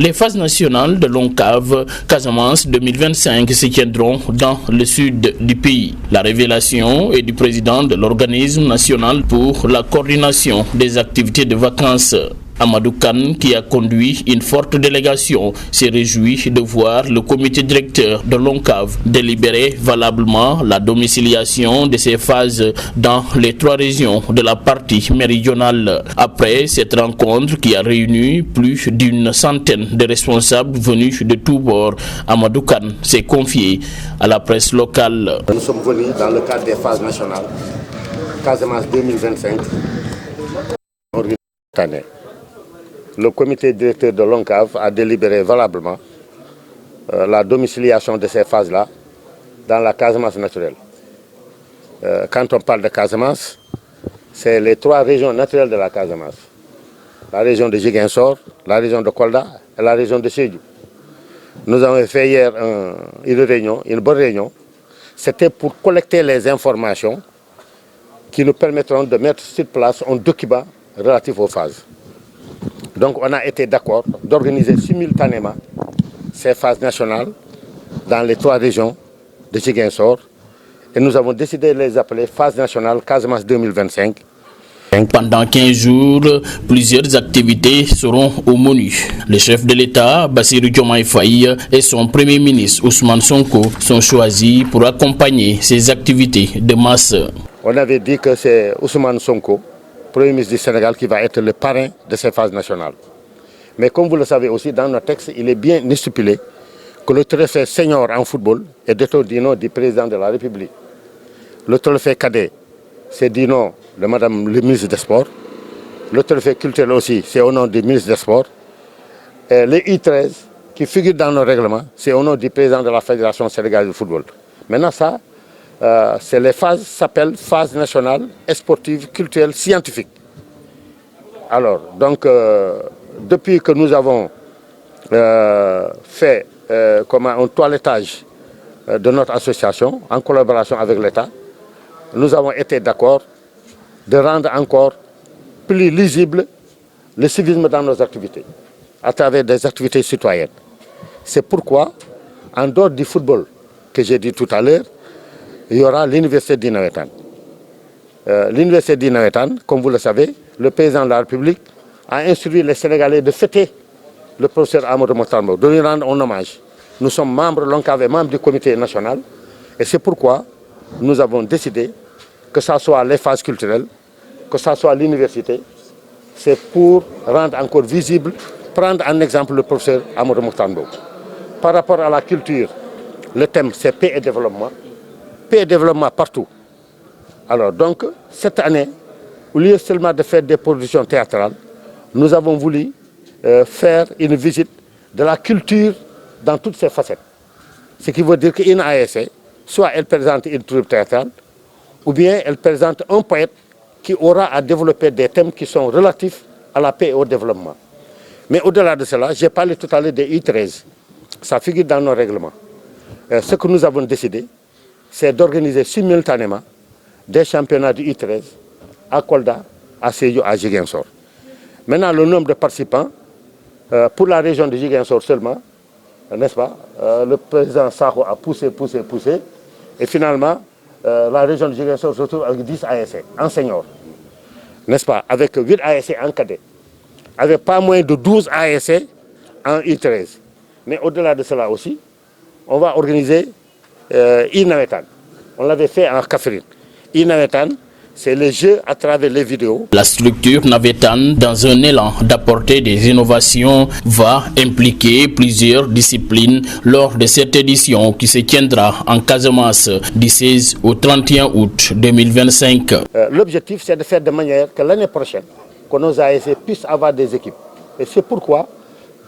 Les phases nationales de l'ONCAV Casamance 2025 se tiendront dans le sud du pays. La révélation est du président de l'organisme national pour la coordination des activités de vacances. Amadou Kane, qui a conduit une forte délégation, s'est réjoui de voir le comité directeur de l'ONCAV délibérer valablement la domiciliation de ces phases dans les 3 régions de la partie méridionale. Après cette rencontre qui a réuni plus d'une centaine de responsables venus de tous bords, Amadou Kane s'est confié à la presse locale. Nous sommes venus dans le cadre des phases nationales, Casamance 2025, cette année. Le comité directeur de l'ONCAV a délibéré valablement la domiciliation de ces phases-là dans la Casamance naturelle. Quand on parle de Casamance, c'est les 3 régions naturelles de la Casamance. La région de Ziguinchor, la région de Kolda et la région de Sédhiou. Nous avons fait hier une bonne réunion. C'était pour collecter les informations qui nous permettront de mettre sur place un document relatif aux phases. Donc on a été d'accord d'organiser simultanément ces phases nationales dans les 3 régions de Ziguinchor et nous avons décidé de les appeler phases nationales Casamance 2025. Pendant 15 jours, plusieurs activités seront au menu. Le chef de l'État, Bassirou Diomaye Faye, et son premier ministre, Ousmane Sonko, sont choisis pour accompagner ces activités de masse. On avait dit que c'est Ousmane Sonko, Premier ministre du Sénégal, qui va être le parrain de ces phases nationales. Mais comme vous le savez aussi, dans nos textes, il est bien stipulé que le trophée senior en football est détenu du nom du président de la République. Le trophée cadet, c'est du nom de Madame le ministre des Sports. Le trophée culturel aussi, c'est au nom du ministre des Sports. Et le I13, qui figure dans nos règlements, c'est au nom du président de la Fédération sénégalaise de football. Maintenant, ça, c'est les phases s'appellent phases nationales, sportives, culturelles, scientifiques. Alors, donc, depuis que nous avons fait un toilettage de notre association en collaboration avec l'État, nous avons été d'accord de rendre encore plus lisible le civisme dans nos activités, à travers des activités citoyennes. C'est pourquoi, en dehors du football que j'ai dit tout à l'heure, il y aura l'université d'Inawetan. L'université d'Inawetan, comme vous le savez, le président de la République a instruit les Sénégalais de fêter le professeur Amadou Mahtar Mbow, de lui rendre un hommage. Nous sommes membres, l'ONCAV est membre du comité national, et c'est pourquoi nous avons décidé que ce soit les phases culturelles, que ce soit l'université, c'est pour rendre encore visible, prendre en exemple le professeur Amadou Mahtar Mbow. Par rapport à la culture, le thème c'est paix et développement. Paix et développement partout. Alors donc, cette année, au lieu seulement de faire des productions théâtrales, nous avons voulu faire une visite de la culture dans toutes ses facettes. Ce qui veut dire qu'une ASC, soit elle présente une troupe théâtrale, ou bien elle présente un poète qui aura à développer des thèmes qui sont relatifs à la paix et au développement. Mais au-delà de cela, j'ai parlé tout à l'heure des I13. Ça figure dans nos règlements. Ce que nous avons décidé, c'est d'organiser simultanément des championnats du I13 à Kolda, à Sédhiou, à Ziguinchor. Maintenant, le nombre de participants, pour la région de Ziguinchor seulement, n'est-ce pas, le président Sakho a poussé, et finalement, la région de Ziguinchor se retrouve avec 10 ASC en senior, n'est-ce pas, avec 8 ASC en cadet, avec pas moins de 12 ASC en I13. Mais au-delà de cela aussi, on va organiser Inawetan. On l'avait fait en Kaffrine. Inawetan, c'est le jeu à travers les vidéos. La structure Navetan, dans un élan d'apporter des innovations, va impliquer plusieurs disciplines lors de cette édition qui se tiendra en Casamance du 16 au 31 août 2025. L'objectif, c'est de faire de manière que l'année prochaine, que nos ASC puissent avoir des équipes. Et c'est pourquoi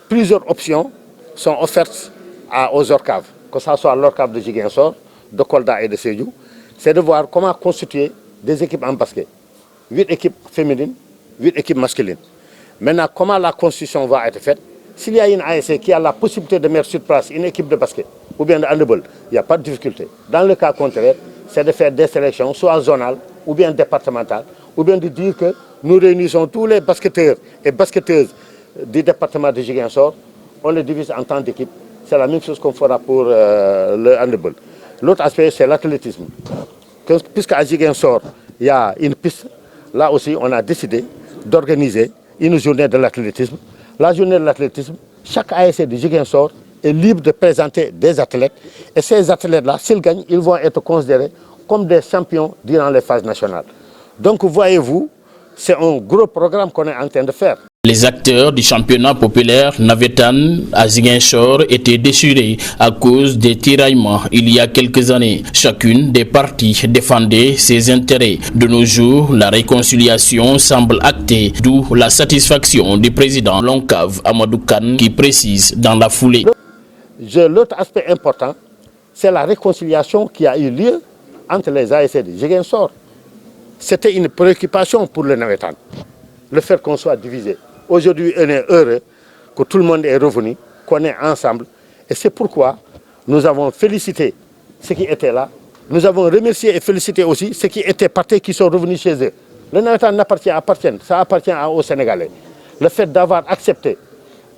plusieurs options sont offertes aux ORCAV, que ce soit l'ORCAV de Ziguinchor, de Kolda et de Sédhiou, c'est de voir comment constituer des équipes en basket. 8 équipes féminines, 8 équipes masculines. Maintenant, comment la constitution va être faite? S'il y a une ASC qui a la possibilité de mettre sur place une équipe de basket ou bien de handball, il n'y a pas de difficulté. Dans le cas contraire, c'est de faire des sélections, soit zonales ou bien départementales, ou bien de dire que nous réunissons tous les basketteurs et basketteuses du département de Ziguinchor, on les divise en temps d'équipe. C'est la même chose qu'on fera pour le handball. L'autre aspect, c'est l'athlétisme. Puisqu'à Ziguinchor, il y a une piste, là aussi, on a décidé d'organiser une journée de l'athlétisme. La journée de l'athlétisme, chaque ASC de Ziguinchor est libre de présenter des athlètes. Et ces athlètes-là, s'ils gagnent, ils vont être considérés comme des champions durant les phases nationales. Donc, voyez-vous, c'est un gros programme qu'on est en train de faire. Les acteurs du championnat populaire navétane à Ziguinchor étaient déchirés à cause des tiraillements il y a quelques années. Chacune des parties défendait ses intérêts. De nos jours, la réconciliation semble actée, d'où la satisfaction du président Lonkav Amadou Kane qui précise dans la foulée. L'autre aspect important, c'est la réconciliation qui a eu lieu entre les ASC de Ziguinchor. C'était une préoccupation pour le navétane, le fait qu'on soit divisé. Aujourd'hui, on est heureux que tout le monde est revenu, qu'on est ensemble. Et c'est pourquoi nous avons félicité ceux qui étaient là. Nous avons remercié et félicité aussi ceux qui étaient partis, qui sont revenus chez eux. Le navétane ça appartient aux Sénégalais. Le fait d'avoir accepté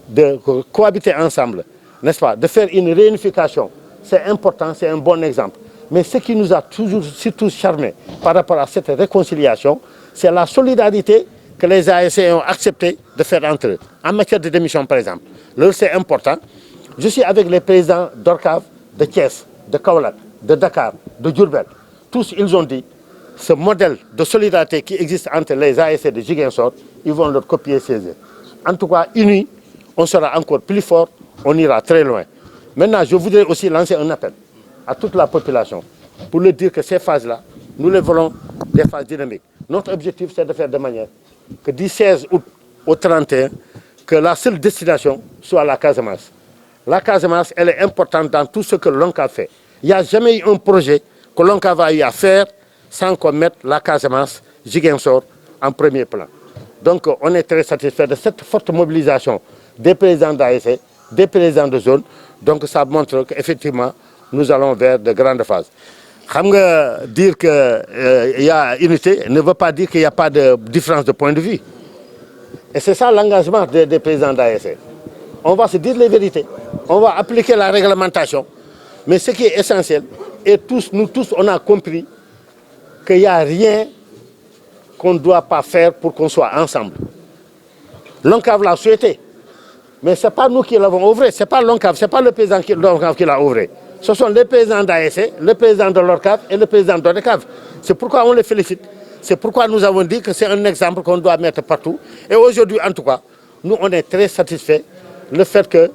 de cohabiter ensemble, n'est-ce pas, de faire une réunification, c'est important, c'est un bon exemple. Mais ce qui nous a toujours surtout charmé par rapport à cette réconciliation, c'est la solidarité que les ASC ont accepté de faire entre eux. En matière de démission, par exemple, c'est important. Je suis avec les présidents d'Orcav, de Thiès, de Kaolack, de Dakar, de Diourbel. Tous, ils ont dit, ce modèle de solidarité qui existe entre les ASC de Ziguinchor, ils vont le copier chez eux. En tout cas, unis, on sera encore plus fort, on ira très loin. Maintenant, je voudrais aussi lancer un appel à toute la population pour leur dire que ces phases-là, nous les voulons des phases dynamiques. Notre objectif, c'est de faire de manière que du 16 août au 31, que la seule destination soit la Casamance. La Casamance, elle est importante dans tout ce que l'ONCAV fait. Il n'y a jamais eu un projet que l'ONCAV a eu à faire sans qu'on mette la Casamance, Ziguinchor, en premier plan. Donc, on est très satisfait de cette forte mobilisation des présidents d'ASC, des présidents de zone. Donc, ça montre qu'effectivement, nous allons vers de grandes phases. Dire qu'il y a unité ne veut pas dire qu'il n'y a pas de différence de point de vue. Et c'est ça l'engagement des présidents d'ASC. On va se dire les vérités, on va appliquer la réglementation. Mais ce qui est essentiel, et nous tous, on a compris qu'il n'y a rien qu'on ne doit pas faire pour qu'on soit ensemble. L'ONCAV l'a souhaité, mais ce n'est pas nous qui l'avons ouvré, ce n'est pas l'ONCAV, ce n'est pas le président de l'ONCAV qui l'a ouvert. Ce sont les présidents d'ASC, le président de l'ORCAV et le président d'ODECAV. C'est pourquoi on les félicite. C'est pourquoi nous avons dit que c'est un exemple qu'on doit mettre partout. Et aujourd'hui, en tout cas, nous, on est très satisfaits le fait que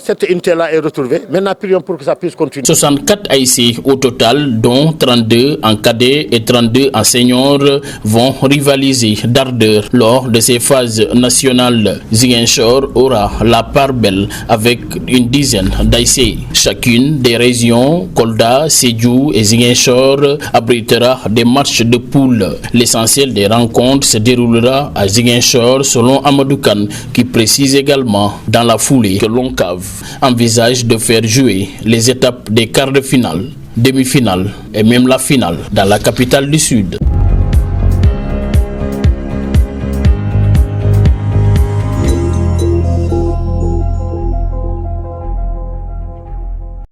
cette unité-là est retrouvée. Maintenant, prions pour que ça puisse continuer. 64 AIC au total, dont 32 en cadet et 32 en senior, vont rivaliser d'ardeur lors de ces phases nationales. Ziguinchor aura la part belle avec une dizaine d'AIC. Chacune des régions, Kolda, Sédhiou et Ziguinchor, abritera des matchs de poule. L'essentiel des rencontres se déroulera à Ziguinchor selon Amadou Kane, qui précise également dans la foulée que l'ONCAV envisage de faire jouer les étapes des quarts de finale, demi-finale et même la finale dans la capitale du Sud.